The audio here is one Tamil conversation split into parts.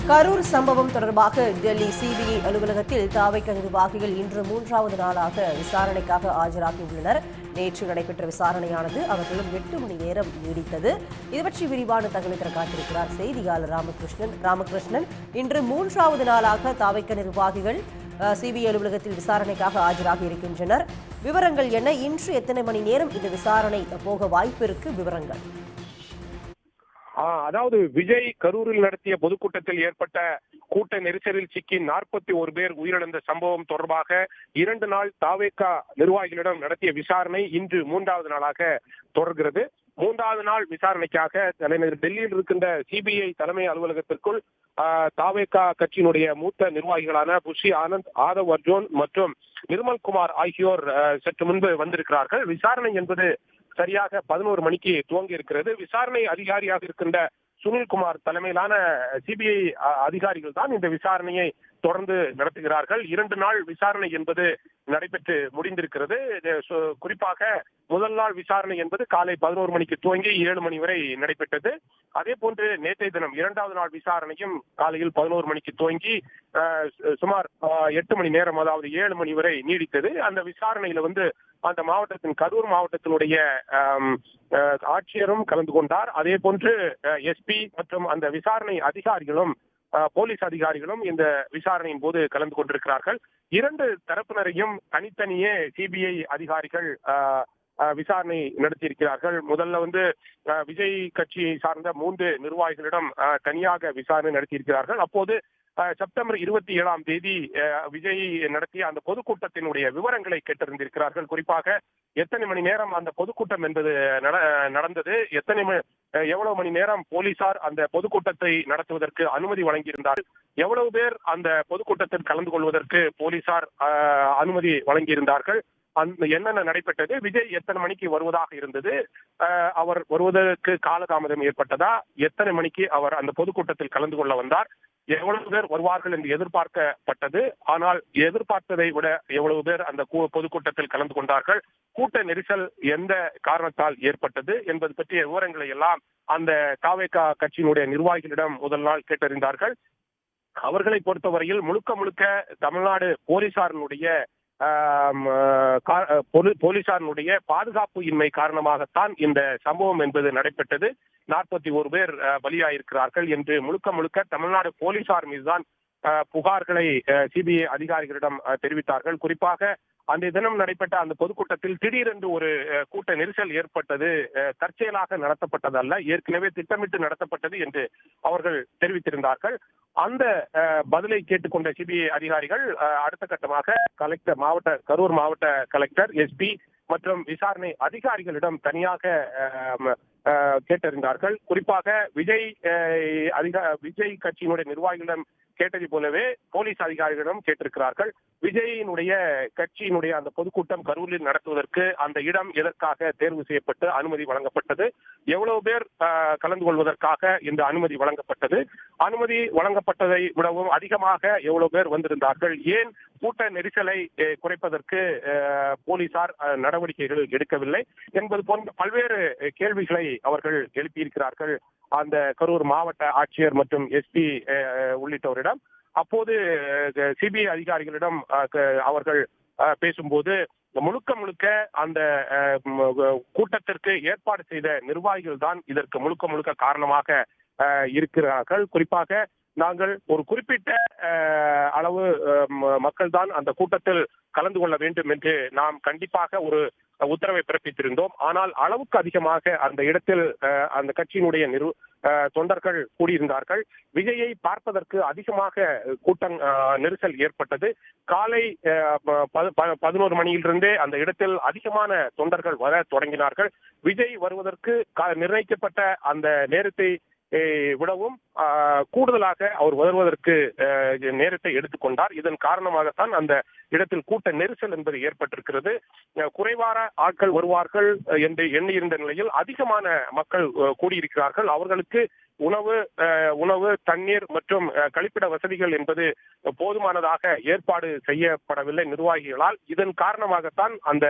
கரூர் சம்பவம் தொடர்பாக டெல்லி சிபிஐ அலுவலகத்தில் தாவைக்க நிர்வாகிகள் இன்று 3வது நாளாக விசாரணைக்காக ஆஜராகியுள்ளனர். நேற்று நடைபெற்ற விசாரணையானது அவர்களும் 8 மணி நேரம் நீடித்தது. இதுபற்றி விரிவான தகவலை தர காத்திருக்கிறார் செய்தியாளர் ராமகிருஷ்ணன். இன்று 3வது நாளாக தாவைக்க நிர்வாகிகள் சிபிஐ அலுவலகத்தில் விசாரணைக்காக ஆஜராகி இருக்கின்றனர். விவரங்கள் என்ன? இன்று எத்தனை மணி நேரம் இந்த விசாரணை போக வாய்ப்பு இருக்கு? விவரங்கள். அதாவது விஜய் கரூரில் நடத்திய பொதுக்கூட்டத்தில் ஏற்பட்ட கூட்ட நெரிசலில் சிக்கி 41 பேர் உயிரிழந்த சம்பவம் தொடர்பாக 2 நாள் தாவேகா நிர்வாகிகளிடம் நடத்திய விசாரணை இன்று 3வது நாளாக தொடர்கிறது. 3வது நாள் விசாரணைக்காக தலைநகர் டெல்லியில் இருக்கின்ற சிபிஐ தலைமை அலுவலகத்திற்குள் தாவேகா கட்சியினுடைய மூத்த நிர்வாகிகளான புஷி ஆனந்த், ஆதவ் அர்ஜுன் மற்றும் நிர்மல்குமார் ஆகியோர் சற்று முன்பு வந்திருக்கிறார்கள். விசாரணை என்பது சரியாக 11 மணிக்கு துவங்கி இருக்கிறது. விசாரணை அதிகாரியாக இருக்கின்ற சுனில்குமார் தலைமையிலான சிபிஐ அதிகாரிகள் தான் இந்த விசாரணையை தொடர்ந்து நடத்துகிறார்கள். 2 நாள் விசாரணை என்பது நடைபெற்று முடிந்திருக்கிறது. குறிப்பாக முதல் நாள் விசாரணை என்பது காலை 11 மணிக்கு துவங்கி 7 மணி வரை நடைபெற்றது. அதே போன்று நேற்றைய தினம் 2வது நாள் விசாரணையும் காலையில் 11 மணிக்கு துவங்கி சுமார் 8 மணி நேரம், அதாவது 7 மணி வரை நீடித்தது. அந்த விசாரணையில அந்த மாவட்டத்தின் கரூர் மாவட்டத்தினுடைய ஆட்சியரும் கலந்து கொண்டார். அதே போன்று எஸ்பி மற்றும் அந்த விசாரணை அதிகாரிகளும் போலீஸ் அதிகாரிகளும் இந்த விசாரணையின் போது கலந்து கொண்டிருக்கிறார்கள். 2 தரப்பினரையும் தனித்தனியே சிபிஐ அதிகாரிகள் விசாரணை நடத்தியிருக்கிறார்கள். முதல்ல விஜய் கட்சியை சார்ந்த 3 நிர்வாகிகளிடம் தனியாக விசாரணை நடத்தியிருக்கிறார்கள். அப்போது செப்டம்பர் 27ஆம் தேதி விஜய் நடத்திய அந்த பொதுக்கூட்டத்தினுடைய விவரங்களை கேட்டறிந்திருக்கிறார்கள். குறிப்பாக எத்தனை மணி நேரம் அந்த பொதுக்கூட்டம் என்பது நடந்தது, எவ்வளவு மணி நேரம் போலீசார் அந்த பொதுக்கூட்டத்தை நடத்துவதற்கு அனுமதி வழங்கியிருந்தார்கள், எவ்வளவு பேர் அந்த பொதுக்கூட்டத்தில் கலந்து கொள்வதற்கு போலீசார் அனுமதி வழங்கியிருந்தார்கள், என்னென்ன நடைபெற்றது, விஜய் எத்தனை மணிக்கு வருவதாக இருந்தது, அவர் வருவதற்கு காலதாமதம் ஏற்பட்டதா, எத்தனை மணிக்கு அவர் அந்த பொதுக்கூட்டத்தில் கலந்து கொள்ள வந்தார், எவ்வளவு பேர் வருவார்கள் என்று எதிர்பார்க்கப்பட்டது, ஆனால் எதிர்பார்த்ததை விட எவ்வளவு பேர் அந்த பொதுக்கூட்டத்தில் கலந்து கொண்டார்கள், கூட்ட நெரிசல் எந்த காரணத்தால் ஏற்பட்டது என்பது பற்றிய விவரங்களை எல்லாம் அந்த தாவேகா கட்சியினுடைய நிர்வாகிகளிடம் முதல் நாள் கேட்டறிந்தார்கள். அவர்களை பொறுத்தவரையில் முழுக்க தமிழ்நாடு போலீசாரினுடைய பாதுகாப்பு இன்மை காரணமாகத்தான் இந்த சம்பவம் என்பது நடைபெற்றது. 41 பேர் பலியாயிருக்கிறார்கள் என்று முழுக்க தமிழ்நாடு போலீசார் மீதுதான் புகார்களை சிபிஐ அதிகாரிகளிடம் தெரிவித்தார்கள். குறிப்பாக அன்றைய தினம் நடைபெற்ற அந்த பொதுக்கூட்டத்தில் திடீரென்று ஒரு கூட்ட நெரிசல் ஏற்பட்டது, தற்செயலாக நடத்தப்பட்டதல்ல, ஏற்கனவே திட்டமிட்டு நடத்தப்பட்டது என்று அவர்கள் தெரிவித்திருந்தார்கள். அந்த பதிலை கேட்டுக்கொண்ட சிபிஐ அதிகாரிகள் அடுத்த கட்டமாக கரூர் மாவட்ட கலெக்டர், எஸ்பி மற்றும் விசாரணை அதிகாரிகளிடம் தனியாக கேட்டறிந்தார்கள். குறிப்பாக விஜய் கட்சியினுடைய நிர்வாகிகளிடம் கேட்டதை போலவே போலீஸ் அதிகாரிகளிடம் கேட்டிருக்கிறார்கள். விஜயினுடைய கட்சியினுடைய அந்த பொதுக்கூட்டம் கரூரில் நடத்துவதற்கு அந்த இடம் எதற்காக தேர்வு செய்யப்பட்டு அனுமதி வழங்கப்பட்டது, எவ்வளவு பேர் கலந்து கொள்வதற்காக இந்த அனுமதி வழங்கப்பட்டது, அனுமதி வழங்கப்பட்டதை விடவும் அதிகமாக எவ்வளவு பேர் வந்திருந்தார்கள், ஏன் கூட்ட நெரிசலை குறைப்பதற்கு போலீசார் நடவடிக்கைகள் எடுக்கவில்லை என்பது போன்ற பல்வேறு கேள்விகளை அவர்கள் எழுப்பியிருக்கிறார்கள் அந்த கரூர் மாவட்ட ஆட்சியர் மற்றும் எஸ்பி உள்ளிட்டவரிடம். அப்போது சிபிஐ அதிகாரிகளிடம் அவர்கள் பேசும்போது முழுக்க அந்த கூட்டத்திற்கு ஏற்பாடு செய்த நிர்வாகிகள் தான் இதற்கு முழுக்க காரணமாக இருக்கிறார்கள். குறிப்பாக நாங்கள் ஒரு குறிப்பிட்ட அளவு மக்கள் தான் அந்த கூட்டத்தில் கலந்து கொள்ள வேண்டும் என்று நாம் கண்டிப்பாக ஒரு உத்தரவை பிறப்பித்திருந்தோம். ஆனால் அளவுக்கு அதிகமாக அந்த இடத்தில் அந்த கட்சியினுடைய தொண்டர்கள் கூடியிருந்தார்கள். விஜயை பார்ப்பதற்கு அதிகமாக கூட்டம் நெரிசல் ஏற்பட்டது. காலை 11 மணியிலிருந்தே அந்த இடத்தில் அதிகமான தொண்டர்கள் வர தொடங்கினார்கள். விஜய் வருவதற்கு நிர்ணயிக்கப்பட்ட அந்த நேரத்தை விடவும் கூடுதலாக அவர் வருவதற்கு நேரத்தை எடுத்துக்கொண்டார். இதன் காரணமாகத்தான் அந்த இடத்தில் கூட்ட நெரிசல் என்பது ஏற்பட்டிருக்கிறது. குறைவான ஆட்கள் வருவார்கள் என்று எண்ணியிருந்த நிலையில் அதிகமான மக்கள் கூடியிருக்கிறார்கள். அவர்களுக்கு உணவு, தண்ணீர் மற்றும் கழிப்பிட வசதிகள் என்பது போதுமானதாக ஏற்பாடு செய்யப்படவில்லை நிர்வாகிகளால். இதன் காரணமாகத்தான் அந்த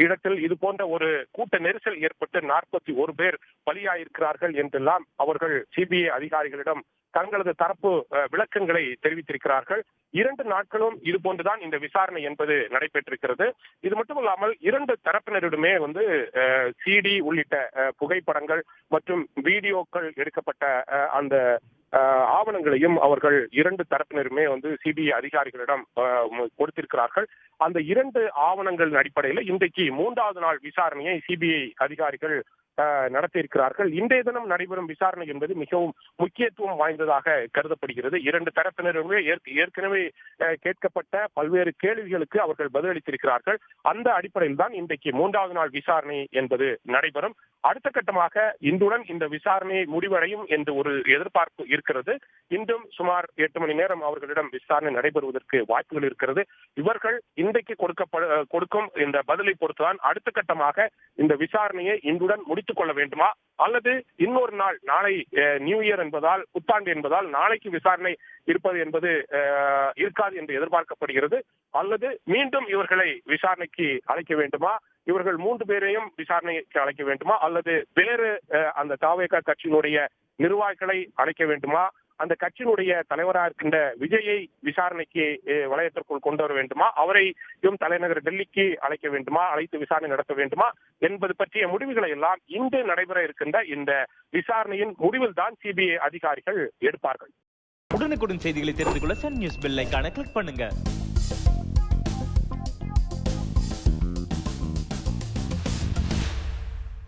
இடத்தில் இது போன்ற ஒரு கூட்ட நெரிசல் ஏற்பட்டு 41 பேர் பலியாயிருக்கிறார்கள் என்றெல்லாம் அவர்கள் சிபிஐ அதிகாரிகளிடம் தங்களது தரப்பு விளக்கங்களை தெரிவித்திருக்கிறார்கள். 2 நாட்களும் இது போன்றுதான் இந்த விசாரணை என்பது நடைபெற்றிருக்கிறது. இது மட்டுமல்லாமல் 2 தரப்பினரிடமே சிடி உள்ளிட்ட புகைப்படங்கள் மற்றும் வீடியோக்கள் எடுக்கப்பட்ட அந்த ஆவணங்களையும் அவர்கள் 2 தரப்பினருமே சிபிஐ அதிகாரிகளிடம் கொடுத்திருக்கிறார்கள். அந்த 2 ஆவணங்களின் அடிப்படையில் இன்றைக்கு 3வது நாள் விசாரணையை சிபிஐ அதிகாரிகள் நடத்தியிருக்கிறார்கள். இன்றைய தினம் நடைபெறும் விசாரணை என்பது மிகவும் முக்கியத்துவம் வாய்ந்ததாக கருதப்படுகிறது. 2 தரப்பினருமே ஏற்கனவே கேட்கப்பட்ட பல்வேறு கேள்விகளுக்கு அவர்கள் பதிலளித்திருக்கிறார்கள். அந்த அடிப்படையில் தான் இன்றைக்கு 3வது நாள் விசாரணை என்பது நடைபெறும். அடுத்த கட்டமாக இன்றுடன் இந்த விசாரணை முடிவடையும் என்று ஒரு எதிர்பார்ப்பு இருக்கிறது. இன்றும் சுமார் 8 மணி நேரம் அவர்களிடம் விசாரணை நடைபெறுவதற்கு வாய்ப்புகள் இருக்கிறது. இவர்கள் இன்றைக்கு கொடுக்கும் இந்த பதிலை பொறுத்துதான் அடுத்த கட்டமாக இந்த விசாரணையை இன்றுடன் முடித்துக் கொள்ள வேண்டுமா அல்லது இன்னொரு நாள், நாளை நியூ இயர் என்பதால், புத்தாண்டு என்பதால் நாளைக்கு விசாரணை இருப்பது என்பது இருக்காது என்று எதிர்பார்க்கப்படுகிறது. அல்லது மீண்டும் இவர்களை விசாரணைக்கு அழைக்க வேண்டுமா, இவர்கள் 3 பேரையும் விசாரணைக்கு அழைக்க வேண்டுமா அல்லது வேறு அந்த தாவேகா கட்சியினுடைய நிர்வாகிகளை அழைக்க வேண்டுமா, அந்த கட்சியினுடைய தலைவராக இருக்கின்ற விஜயை விசாரணைக்கு வளையத்திற்குள் கொண்டு வர வேண்டுமா, அவரையும் தலைநகர் டெல்லிக்கு அழைக்க வேண்டுமா, அழைத்து விசாரணை நடத்த வேண்டுமா என்பது பற்றிய முடிவுகளை எல்லாம் இன்று நடைபெற இருக்கின்ற இந்த விசாரணையின் முடிவில் தான் சிபிஐ அதிகாரிகள் எடுப்பார்கள். உடனுக்குடன் செய்திகளை தெரிந்து கொள்ள சன் நியூஸ் பெல் ஐகானை கிளிக் பண்ணுங்க.